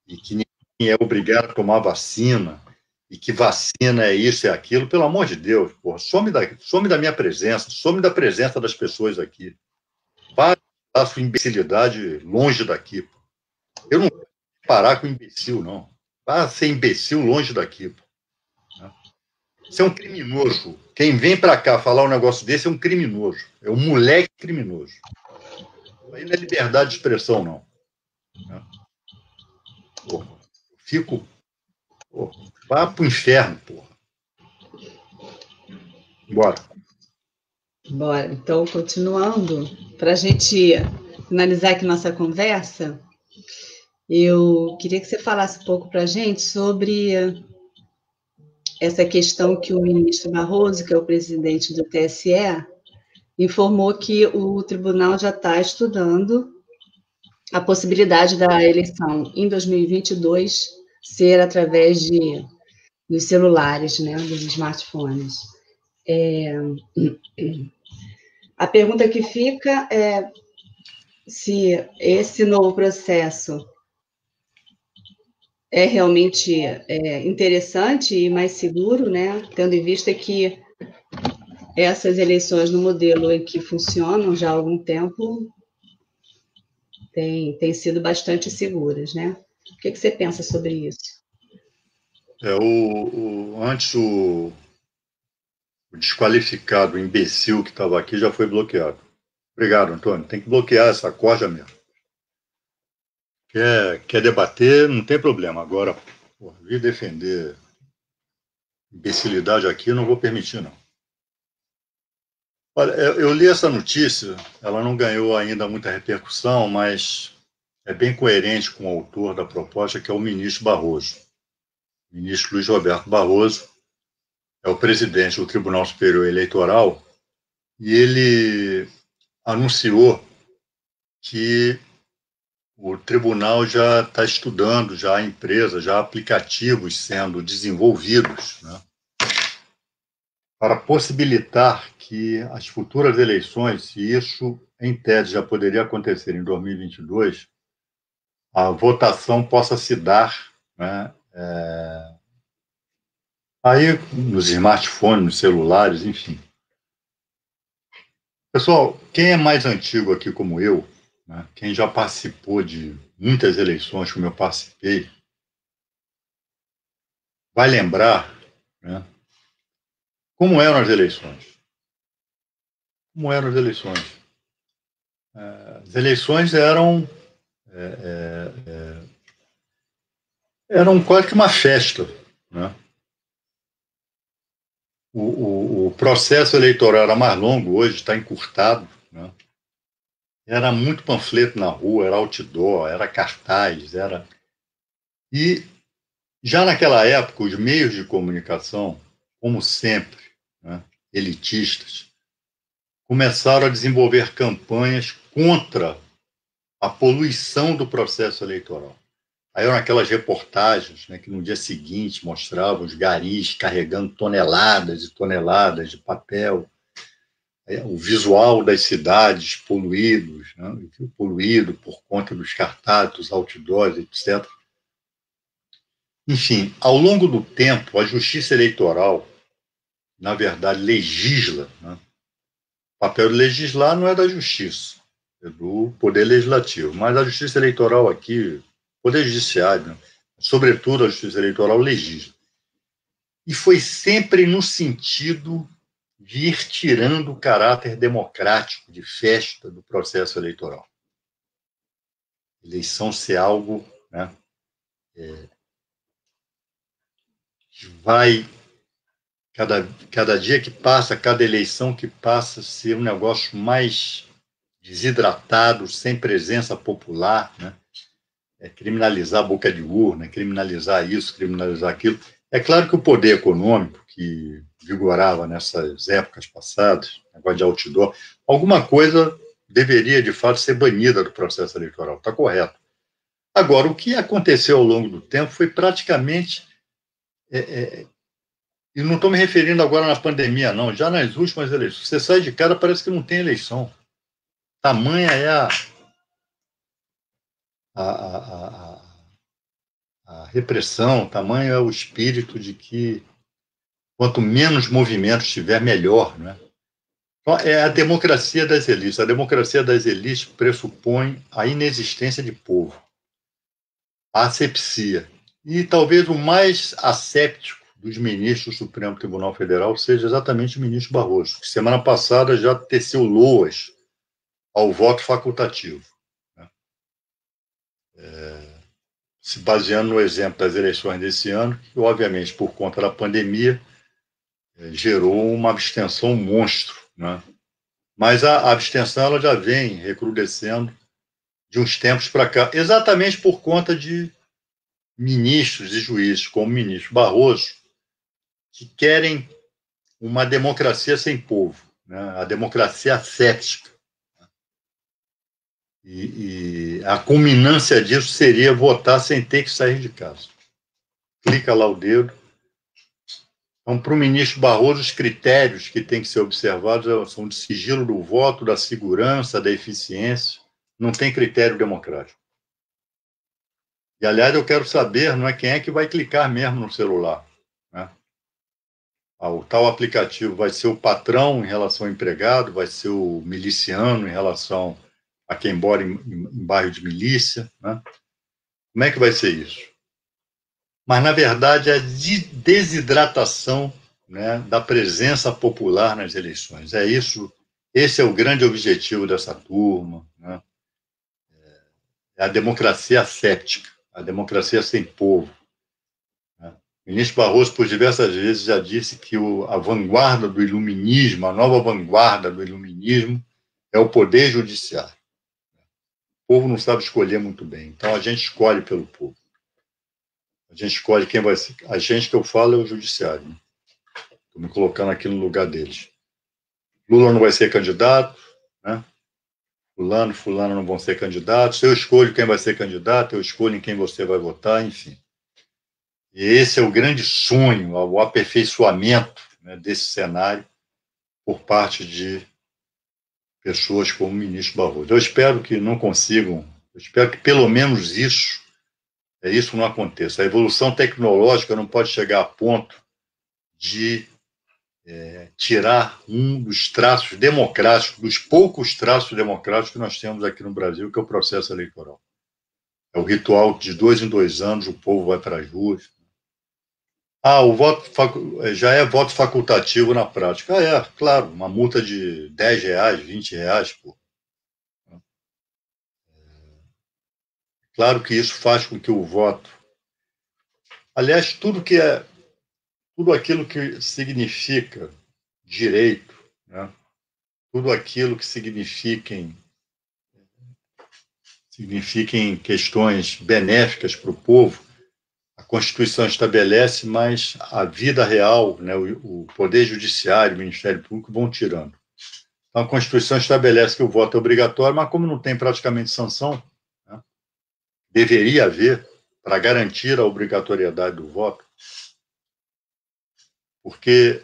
A: e que ninguém é obrigado a tomar vacina e que vacina é isso e aquilo, pelo amor de Deus, porra, some da minha presença, some da presença das pessoas aqui. Vá a sua imbecilidade longe daqui. Pô. Eu não vou parar com imbecil, não. Vá ser imbecil longe daqui. Pô. Você é um criminoso. Quem vem para cá falar um negócio desse é um criminoso. É um moleque criminoso. Aí não é liberdade de expressão, não. Pô, fico... Pô. Vá pro inferno, porra. Bora.
B: Bora. Então, continuando, para a gente finalizar aqui nossa conversa, eu queria que você falasse um pouco para a gente sobre essa questão que o ministro Barroso, que é o presidente do TSE, informou que o tribunal já está estudando a possibilidade da eleição em 2022 ser através dos celulares, né, dos smartphones. A pergunta que fica é se esse novo processo é realmente interessante e mais seguro, né, tendo em vista que essas eleições no modelo em que funcionam já há algum tempo têm sido bastante seguras, né? O que você pensa sobre isso?
A: Antes o desqualificado, o imbecil que estava aqui já foi bloqueado. Obrigado, Antônio. Tem que bloquear essa corja mesmo. Quer debater, não tem problema. Agora, vir defender imbecilidade aqui, eu não vou permitir, não. Olha, eu li essa notícia, ela não ganhou ainda muita repercussão, mas é bem coerente com o autor da proposta, que é o ministro Barroso. O ministro Luiz Roberto Barroso é o presidente do Tribunal Superior Eleitoral e ele anunciou que o tribunal já está estudando, já há empresas, já há aplicativos sendo desenvolvidos, né, para possibilitar que as futuras eleições, se isso, em tese, já poderia acontecer em 2022, a votação possa se dar, né, aí nos smartphones, nos celulares, enfim. Pessoal, quem é mais antigo aqui como eu, né, quem já participou de muitas eleições como eu participei, vai lembrar, né, como eram as eleições. Como eram as eleições? As eleições eram quase que uma festa, né? O processo eleitoral era mais longo, hoje está encurtado, né? Era muito panfleto na rua, era outdoor, era cartaz, era... E já naquela época, os meios de comunicação, como sempre, né, elitistas, começaram a desenvolver campanhas contra a poluição do processo eleitoral. Aí eram aquelas reportagens, né, que no dia seguinte mostravam os garis carregando toneladas e toneladas de papel, o visual das cidades poluídos, né, poluído por conta dos cartazes, dos outdoors, etc. Enfim, ao longo do tempo, a justiça eleitoral, na verdade, legisla. Né? O papel de legislar não é da justiça, é do poder legislativo, mas a justiça eleitoral aqui, poder judiciário, né? Sobretudo a justiça eleitoral, legisla. E foi sempre no sentido de ir tirando o caráter democrático, de festa do processo eleitoral. Eleição ser algo, né, que vai, cada dia que passa, cada eleição que passa, ser um negócio mais desidratado, sem presença popular, né? Criminalizar a boca de urna, criminalizar isso, criminalizar aquilo. É claro que o poder econômico que vigorava nessas épocas passadas, negócio de outdoor, alguma coisa deveria, de fato, ser banida do processo eleitoral. Está correto. Agora, o que aconteceu ao longo do tempo foi praticamente... e não estou me referindo agora na pandemia, não. Já nas últimas eleições, você sai de casa, parece que não tem eleição. Tamanha é a repressão, tamanho é o espírito de que quanto menos movimentos tiver, melhor, né? Então, é a democracia das elites. A democracia das elites pressupõe a inexistência de povo, a asepsia. E talvez o mais asséptico dos ministros do Supremo Tribunal Federal seja exatamente o ministro Barroso, que semana passada já teceu loas ao voto facultativo. se baseando no exemplo das eleições desse ano, que, obviamente, por conta da pandemia, gerou uma abstenção monstro, né? Mas a abstenção ela já vem recrudescendo de uns tempos para cá, exatamente por conta de ministros e juízes, como o ministro Barroso, que querem uma democracia sem povo, né? A democracia ascética. E a culminância disso seria votar sem ter que sair de casa. Clica lá o dedo. Então, para o ministro Barroso, os critérios que têm que ser observados são de sigilo do voto, da segurança, da eficiência. Não tem critério democrático. E, aliás, eu quero saber, não é quem é que vai clicar mesmo no celular, né? O tal aplicativo vai ser o patrão em relação ao empregado, vai ser o miliciano em relação a quem mora em bairro de milícia, né? Como é que vai ser isso? Mas, na verdade, é a desidratação, né, da presença popular nas eleições. É isso, esse é o grande objetivo dessa turma, né? É a democracia ascética, a democracia sem povo, né? O ministro Barroso, por diversas vezes, já disse que a vanguarda do iluminismo, a nova vanguarda do iluminismo, é o poder judiciário. O povo não sabe escolher muito bem, então a gente escolhe pelo povo. A gente escolhe quem vai ser. A gente que eu falo é o judiciário, né? Estou me colocando aqui no lugar deles. Lula não vai ser candidato, né? Fulano não vão ser candidatos. Eu escolho quem vai ser candidato, eu escolho em quem você vai votar, enfim. E esse é o grande sonho, o aperfeiçoamento, né, desse cenário por parte de pessoas como o ministro Barroso. Eu espero que não consigam, eu espero que pelo menos isso não aconteça. A evolução tecnológica não pode chegar a ponto de tirar um dos traços democráticos, dos poucos traços democráticos que nós temos aqui no Brasil, que é o processo eleitoral. É o ritual de 2 em 2 anos, o povo vai para as ruas. O voto já é voto facultativo na prática. Claro, uma multa de R$10, R$20, pô. Claro que isso faz com que o voto... Aliás, tudo aquilo que significa direito, né? Tudo aquilo que signifiquem questões benéficas para o povo, a Constituição estabelece, mas a vida real, né, o Poder Judiciário, o Ministério Público vão tirando. Então, a Constituição estabelece que o voto é obrigatório, mas como não tem praticamente sanção, né, deveria haver para garantir a obrigatoriedade do voto, porque,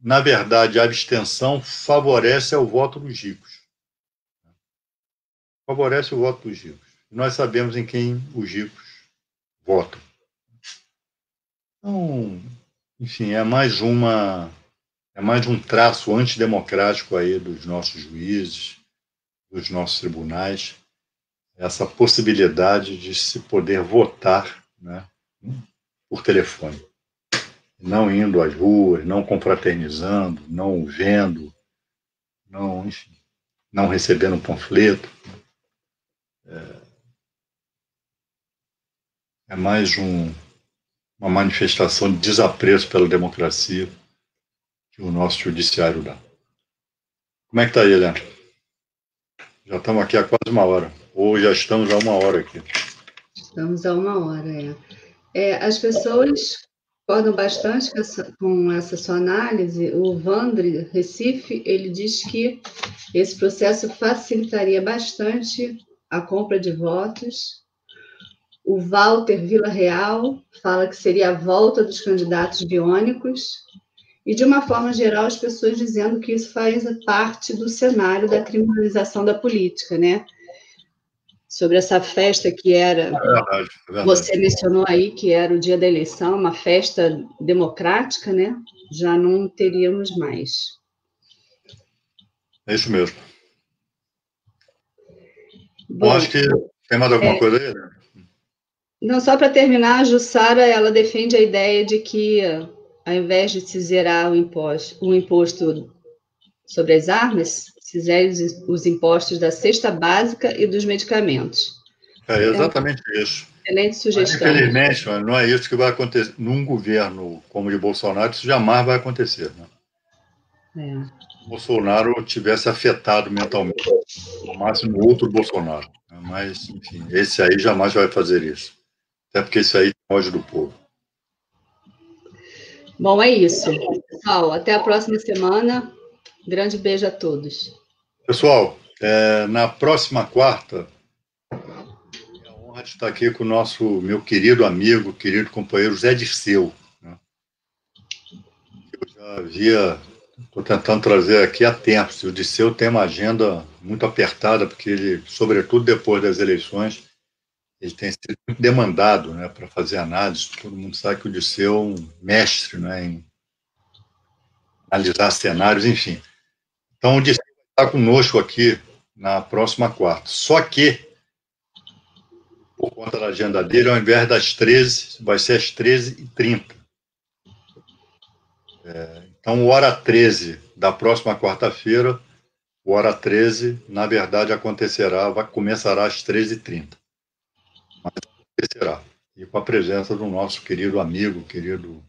A: na verdade, a abstenção favorece o voto dos ricos. Favorece o voto dos ricos. Nós sabemos em quem os ricos votam. Então, enfim, é mais um traço antidemocrático aí dos nossos juízes, dos nossos tribunais, essa possibilidade de se poder votar, né, por telefone, não indo às ruas, não confraternizando, não vendo, enfim, não recebendo um panfleto. É mais uma manifestação de desapreço pela democracia que o nosso judiciário dá. Como é que está aí, Helena? Já estamos aqui há quase 1 hora. Ou já estamos há 1 hora aqui.
B: Estamos há 1 hora, as pessoas concordam bastante com essa sua análise. O Vandre Recife, ele diz que esse processo facilitaria bastante a compra de votos. O Walter Vila Real fala que seria a volta dos candidatos biônicos. E, de uma forma geral, as pessoas dizendo que isso faz parte do cenário da criminalização da política, né? Sobre essa festa que era...
A: É verdade.
B: Você mencionou aí que era o dia da eleição, uma festa democrática, né? Já não teríamos mais.
A: É isso mesmo.
B: Bom,
A: acho que tem mais alguma coisa aí, né?
B: Não, só para terminar, a Jussara, ela defende a ideia de que, ao invés de se zerar o imposto sobre as armas, se zerem os impostos da cesta básica e dos medicamentos.
A: É exatamente isso.
B: excelente
A: Mas,
B: sugestão.
A: infelizmente, não é isso que vai acontecer. Num governo como o de Bolsonaro, isso jamais vai acontecer. Né? Se Bolsonaro tivesse afetado mentalmente, no máximo outro Bolsonaro. Né? Mas, enfim, esse aí jamais vai fazer isso. Até porque isso aí foge do povo.
B: Bom, é isso. Pessoal, até a próxima semana. Grande beijo a todos.
A: Pessoal, na próxima quarta, é a honra de estar aqui com o meu querido amigo, querido companheiro Zé Dirceu. Né? Eu já havia, estou tentando trazer aqui há tempos. O Dirceu tem uma agenda muito apertada, porque ele, sobretudo depois das eleições, ele tem sido muito demandado, né, para fazer análise. Todo mundo sabe que o Dirceu é um mestre, né, em analisar cenários, enfim. Então, o Dirceu está conosco aqui na próxima quarta. Só que, por conta da agenda dele, ao invés das 13, vai ser às 13h30. Então, o hora 13 da próxima quarta-feira, o hora 13, na verdade, começará às 13h30. Mas acontecerá. E com a presença do nosso querido amigo, querido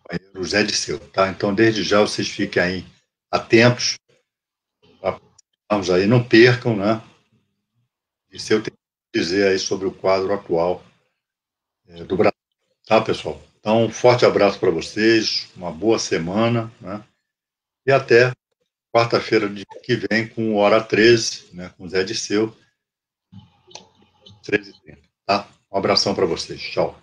A: companheiro Zé Dirceu. Tá? Então, desde já, vocês fiquem aí atentos. Vamos aí, não percam, né? Dirceu tem que dizer aí sobre o quadro atual do Brasil. Tá, pessoal? Então, um forte abraço para vocês, uma boa semana, né? E até quarta-feira que vem com o Hora 13, né? Com o Zé Dirceu, 13h30. Tá? Um abração para vocês. Tchau.